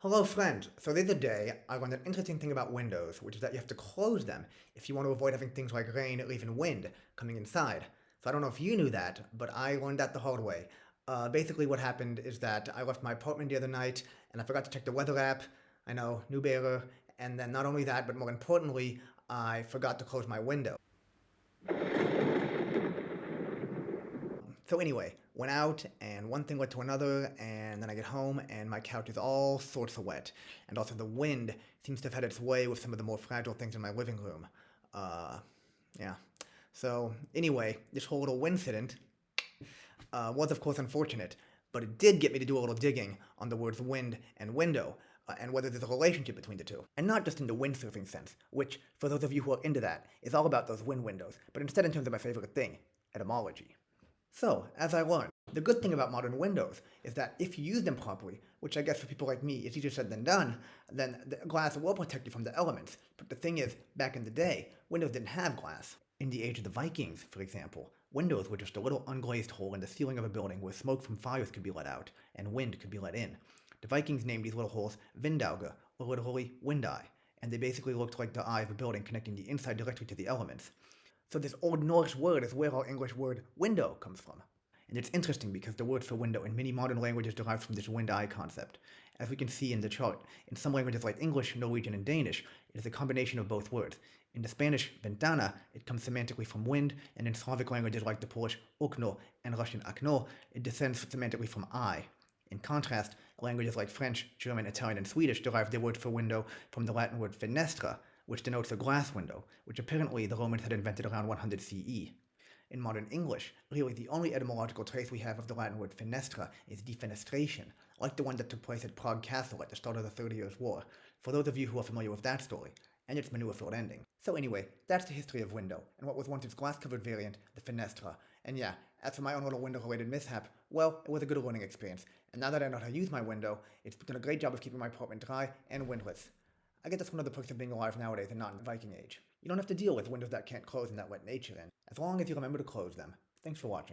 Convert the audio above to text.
Hello friends! So the other day, I learned an interesting thing about windows, which is that you have to close them if you want to avoid having things like rain or even wind coming inside. So I don't know if you knew that, but I learned that the hard way. Basically what happened is that I left my apartment the other night, and I forgot to check the weather app. I know, new bearer. And then not only that, but more importantly, I forgot to close my window. So anyway, went out and one thing led to another, and then I get home and my couch is all sorts of wet. And also the wind seems to have had its way with some of the more fragile things in my living room. Uh, yeah. So anyway, this whole little incident was of course unfortunate, but it did get me to do a little digging on the words wind and window, and whether there's a relationship between the two. And not just in the windsurfing sense, which, for those of you who are into that, is all about those wind windows, but instead in terms of my favorite thing, etymology. So, as I learned, the good thing about modern windows is that if you use them properly, which I guess for people like me is easier said than done, then the glass will protect you from the elements. But the thing is, back in the day, windows didn't have glass. In the age of the Vikings, for example, windows were just a little unglazed hole in the ceiling of a building where smoke from fires could be let out and wind could be let in. The Vikings named these little holes vindauge, or literally wind eye, and they basically looked like the eye of a building connecting the inside directly to the elements. So this Old Norse word is where our English word window comes from. And it's interesting because the word for window in many modern languages derives from this wind eye concept. As we can see in the chart, in some languages like English, Norwegian, and Danish, it is a combination of both words. In the Spanish ventana, it comes semantically from wind, and in Slavic languages like the Polish oкно and Russian окно, it descends semantically from eye. In contrast, languages like French, German, Italian, and Swedish derive their word for window from the Latin word fenestra, which denotes a glass window, which apparently the Romans had invented around 100 CE. In modern English, really the only etymological trace we have of the Latin word fenestra is defenestration, like the one that took place at Prague Castle at the start of the 30 Years' War, for those of you who are familiar with that story, and its manure-filled ending. So anyway, that's the history of window, and what was once its glass-covered variant, the fenestra. And yeah, as for my own little window-related mishap, well, it was a good learning experience, and now that I know how to use my window, it's done a great job of keeping my apartment dry and windless. I guess that's one of the perks of being alive nowadays and not in the Viking Age. You don't have to deal with windows that can't close and that let nature in, as long as you remember to close them. Thanks for watching.